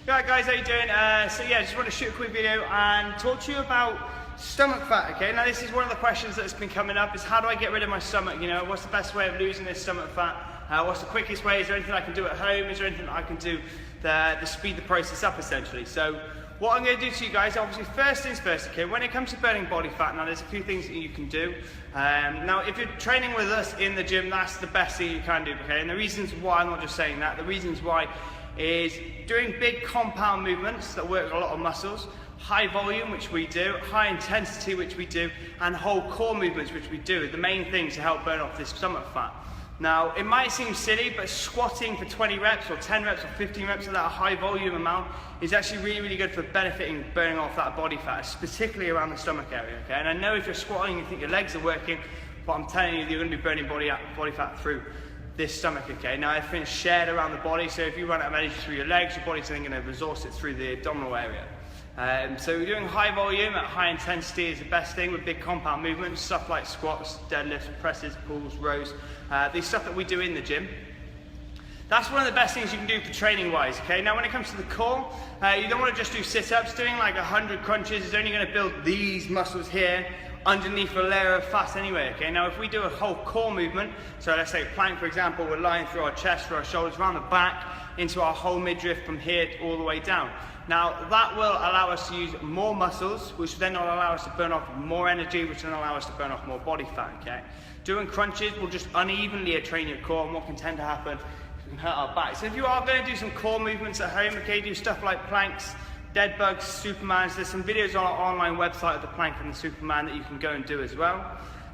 Right guys, how you doing? So yeah, just want to shoot a quick video and talk to you about stomach fat, okay? Now this is one of the questions that's been coming up, is how do I get rid of my stomach? You know, what's the best way of losing this stomach fat? What's the quickest way? Is there anything I can do at home? Is there anything I can do to speed the process up essentially? So what I'm going to do to you guys, obviously first things first, okay, when it comes to burning body fat, now there's a few things that you can do. Now if you're training with us in the gym, that's the best thing you can do, okay? And the reasons why, I'm not just saying that, the reasons why is doing big compound movements that work a lot of muscles, high volume, which we do, high intensity, which we do, and whole core movements, which we do, the main things to help burn off this stomach fat. Now, it might seem silly, but squatting for 20 reps or 10 reps or 15 reps of that high volume amount is actually really, really good for benefiting burning off that body fat, particularly around the stomach area, okay? And I know if you're squatting, you think your legs are working, but I'm telling you, you're going to be burning body fat through this stomach, okay? Now everything's shared around the body, so if you run out of energy through your legs, your body's then going to resource it through the abdominal area. So doing high volume at high intensity is the best thing with big compound movements, stuff like squats, deadlifts, presses, pulls, rows, these stuff that we do in the gym. That's one of the best things you can do for training wise, okay? Now when it comes to the core, you don't want to just do sit-ups. Doing like 100 crunches is only going to build these muscles here underneath a layer of fat anyway, okay? Now if we do a whole core movement, so let's say plank for example, we're lying through our chest, through our shoulders, around the back, into our whole midriff from here all the way down. Now that will allow us to use more muscles, which then will allow us to burn off more energy, which then allow us to burn off more body fat, okay? Doing crunches will just unevenly train your core, and what can tend to happen is we can hurt our back. So if you are going to do some core movements at home, okay, do stuff like planks, dead bugs, Supermans. There's some videos on our online website of the plank and the Superman that you can go and do as well.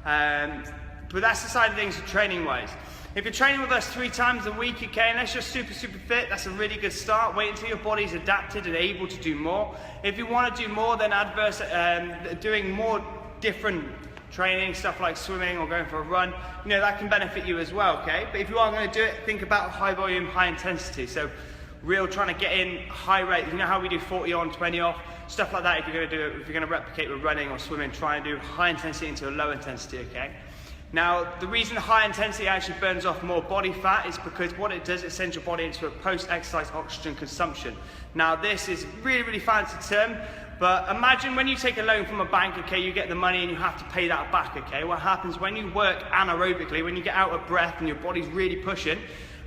But that's the side of things training wise. If you're training with us 3 times a week, okay, unless you're super fit, that's a really good start. Wait until your body's adapted and able to do more. If you want to do more, then doing more different training, stuff like swimming or going for a run, you know, that can benefit you as well, okay? But if you are going to do it, think about high volume, high intensity. So real trying to get in high rate, you know how we do 40 on, 20 off, stuff like that. If you're going to replicate with running or swimming, try and do high intensity into a low intensity, okay? Now, the reason high intensity actually burns off more body fat is because what it does, it sends your body into a post-exercise oxygen consumption. Now, this is a really, really fancy term, but imagine when you take a loan from a bank, okay, you get the money and you have to pay that back, okay? What happens when you work anaerobically, when you get out of breath and your body's really pushing,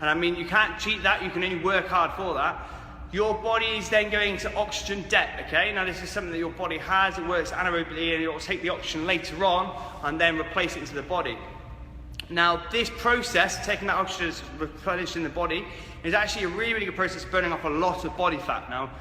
and I mean, you can't cheat that, you can only work hard for that. Your body is then going into oxygen debt, okay? Now this is something that your body has, it works anaerobically and it will take the oxygen later on and then replace it into the body. Now this process, taking that oxygen replenished in the body, is actually a really, really good process burning off a lot of body fat. Now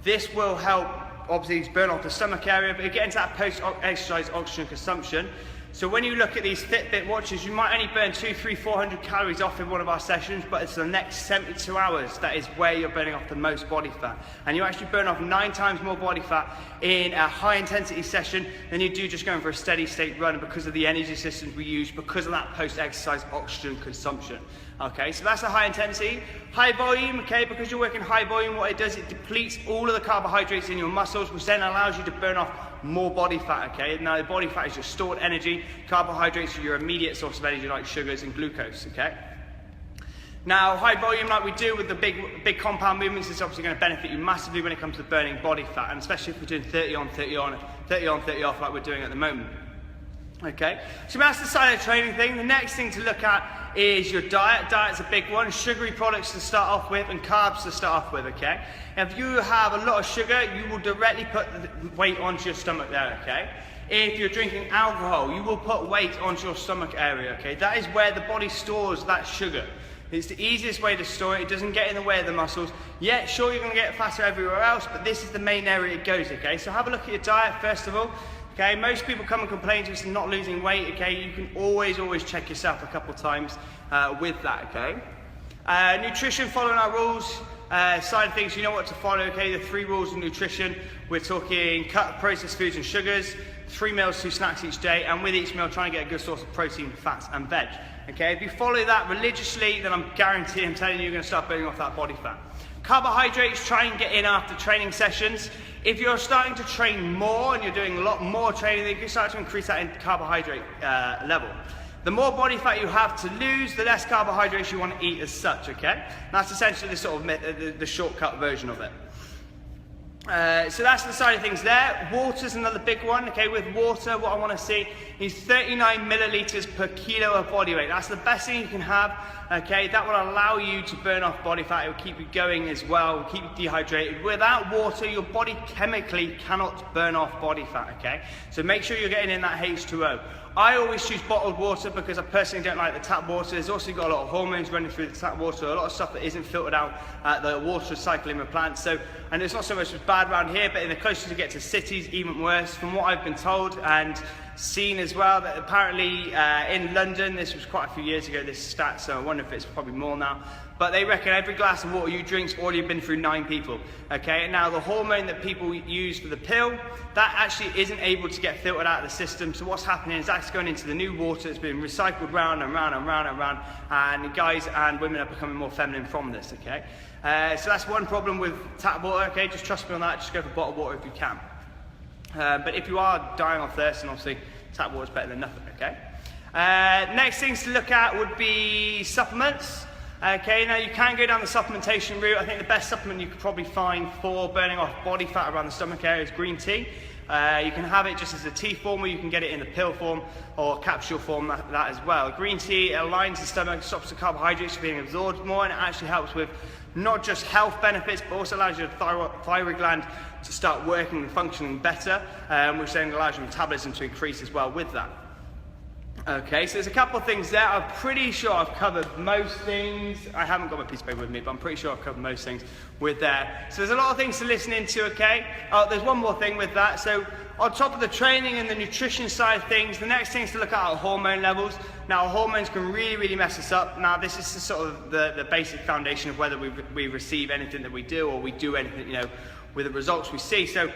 this will help obviously burn off the stomach area, but get into that post-exercise oxygen consumption. So when you look at these Fitbit watches, you might only burn 200, 300, 400 calories off in one of our sessions, but it's the next 72 hours that is where you're burning off the most body fat. And you actually burn off 9 times more body fat in a high intensity session than you do just going for a steady state run because of the energy systems we use, because of that post-exercise oxygen consumption. Okay, so that's a high intensity. High volume, okay, because you're working high volume, what it does, it depletes all of the carbohydrates in your muscles, which then allows you to burn off more body fat, okay? Now the body fat is your stored energy, carbohydrates are your immediate source of energy like sugars and glucose, okay? Now high volume like we do with the big compound movements is obviously going to benefit you massively when it comes to burning body fat, and especially if we're doing 30 on, 30 on, 30 on, 30 off like we're doing at the moment. Okay, so that's the side of training thing. The next thing to look at is your diet. Diet's a big one. Sugary products to start off with and carbs to start off with, okay? If you have a lot of sugar, you will directly put the weight onto your stomach there, okay? If you're drinking alcohol, you will put weight onto your stomach area, okay? That is where the body stores that sugar. It's the easiest way to store it. It doesn't get in the way of the muscles. Yeah, sure, you're going to get fatter everywhere else, but this is the main area it goes, okay? So have a look at your diet first of all. Okay, most people come and complain to us and not losing weight, okay? You can always check yourself a couple times with that, okay? Nutrition, following our rules, side of things, you know what to follow, okay? The 3 rules of nutrition. We're talking cut processed foods and sugars, 3 meals, 2 snacks each day, and with each meal, try and get a good source of protein, fats, and veg. Okay, if you follow that religiously, then I'm telling you, you're gonna start burning off that body fat. Carbohydrates, try and get in after training sessions. If you're starting to train more and you're doing a lot more training, then you can start to increase that in carbohydrate level. The more body fat you have to lose, the less carbohydrates you want to eat as such, okay? That's essentially the sort of the shortcut version of it. So that's the side of things there. Water's another big one. Okay, with water, what I want to see is 39 milliliters per kilo of body weight. That's the best thing you can have. Okay, that will allow you to burn off body fat. It will keep you going as well, keep you dehydrated. Without water, your body chemically cannot burn off body fat. Okay, so make sure you're getting in that H2O. I always choose bottled water because I personally don't like the tap water. There's also got a lot of hormones running through the tap water, a lot of stuff that isn't filtered out at the water cycle in the plant. So, and it's not so much as bad around here, but in the closer you get to cities, even worse. From what I've been told and seen as well, that apparently in London, this was quite a few years ago, this stat, so I wonder if it's probably more now, but they reckon every glass of water you drink's already been through 9 people. Okay, now the hormone that people use for the pill, that actually isn't able to get filtered out of the system. So what's happening is that's going into the new water. It's been recycled round and round and round and round, and guys and women are becoming more feminine from this. Okay, so that's one problem with tap water. Okay, just trust me on that. Just go for bottled water if you can. But if you are dying of thirst, then obviously tap water is better than nothing. Okay. Next things to look at would be supplements. Okay, now you can go down the supplementation route. I think the best supplement you could probably find for burning off body fat around the stomach area is green tea. You can have it just as a tea form, or you can get it in the pill form or capsule form, that as well. Green tea aligns the stomach, stops the carbohydrates from being absorbed more, and it actually helps with not just health benefits, but also allows your thyroid gland to start working and functioning better, which then allows your metabolism to increase as well with that. Okay, so there's a couple of things there. I'm pretty sure I've covered most things. I haven't got my piece of paper with me, but I'm pretty sure I've covered most things with there. So there's a lot of things to listen into, okay? Oh, there's one more thing with that. So on top of the training and the nutrition side of things, the next things to look at are hormone levels. Now, hormones can really, really mess us up. Now, this is sort of the basic foundation of whether we receive anything that we do or we do anything, you know, with the results we see. So,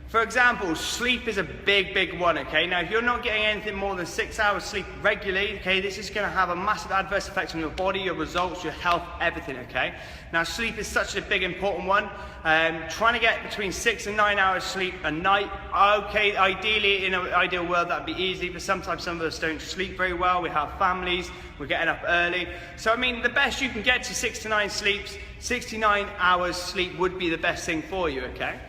for example, sleep is a big one, okay? Now, if you're not getting anything more than 6 hours sleep regularly, okay, this is going to have a massive adverse effect on your body, your results, your health, everything, okay? Now, sleep is such a big, important one. Trying to get between 6 and 9 hours sleep a night, okay, ideally, in an ideal world, that'd be easy, but sometimes some of us don't sleep very well. We have families, we're getting up early. So, I mean, the best you can get to 6 to 9 sleeps, 69 hours sleep would be the best thing for you, okay?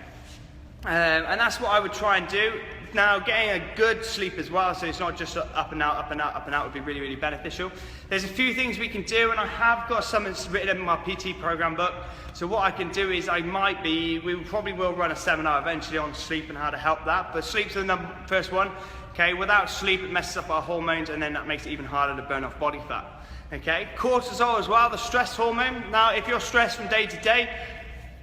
And that's what I would try and do. Now, getting a good sleep as well, so it's not just up and out, up and out, up and out, would be really, really beneficial. There's a few things we can do, and I have got some written in my PT program book. So what I can do is we probably will run a seminar eventually on sleep and how to help that. But sleep's the first one. Okay, without sleep, it messes up our hormones, and then that makes it even harder to burn off body fat. Okay, cortisol as well, the stress hormone. Now, if you're stressed from day to day,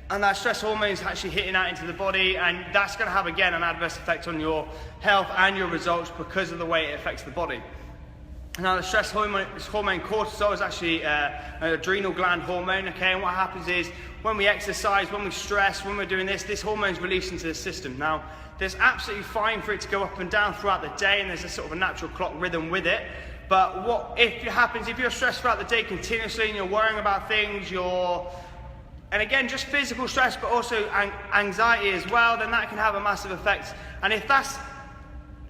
and that stress hormone is actually hitting out into the body, and that's going to have, again, an adverse effect on your health and your results because of the way it affects the body. Now, the stress hormone cortisol is actually an adrenal gland hormone, okay? And what happens is when we exercise, when we stress, when we're doing this hormone's released into the system. Now, there's absolutely fine for it to go up and down throughout the day, and there's a sort of a natural clock rhythm with it. But what if you're stressed throughout the day continuously and you're worrying about things, and again, just physical stress, but also anxiety as well, then that can have a massive effect. And if that's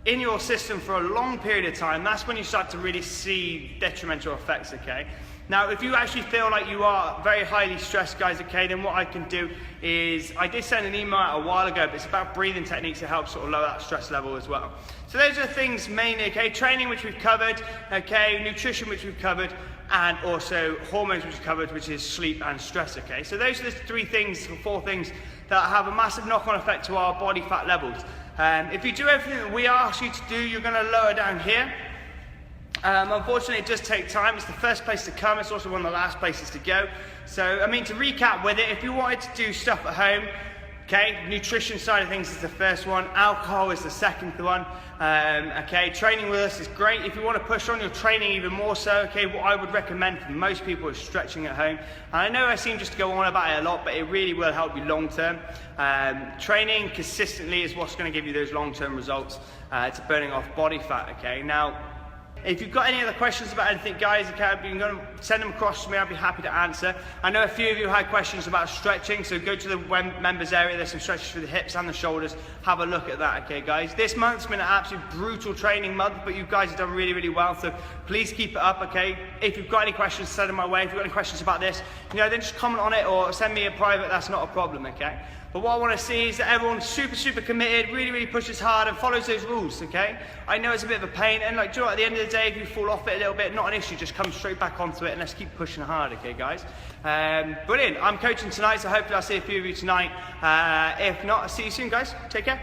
in your system for a long period of time, that's when you start to really see detrimental effects, okay? Now, if you actually feel like you are very highly stressed, guys, okay, then what I can do is, I did send an email out a while ago, but it's about breathing techniques to help sort of lower that stress level as well. So those are things mainly, okay? Training, which we've covered, okay? Nutrition, which we've covered, and also hormones, which is covered, which is sleep and stress, okay? So those are the 4 things that have a massive knock-on effect to our body fat levels. If you do everything that we ask you to do, you're going to lower down here. Unfortunately, it does take time. It's the first place to come. It's also one of the last places to go. So, I mean, to recap with it, if you wanted to do stuff at home, okay, nutrition side of things is the first one. Alcohol is the second one. Okay, training with us is great. If you want to push on your training even more so, okay, what I would recommend for most people is stretching at home. And I know I seem just to go on about it a lot, but it really will help you long term. Training consistently is what's going to give you those long term results to burning off body fat, okay? Now, If you've got any other questions about anything, guys, you can send them across to me. I'll be happy to answer. I know a few of you had questions about stretching, so go to the members area. There's some stretches for the hips and the shoulders. Have a look at that, okay, guys? This month's been an absolute brutal training month, but you guys have done really, really well, so please keep it up, okay? If you've got any questions, send them my way. If you've got any questions about this, then just comment on it or send me a private. That's not a problem, okay? But what I want to see is that everyone's super, super committed, really, really pushes hard and follows those rules, okay? I know it's a bit of a pain, and like, do you know what, at the end of the day, if you fall off it a little bit, not an issue, just come straight back onto it and let's keep pushing hard, okay, guys? Brilliant. I'm coaching tonight, so hopefully I'll see a few of you tonight. If not, I'll see you soon, guys. Take care.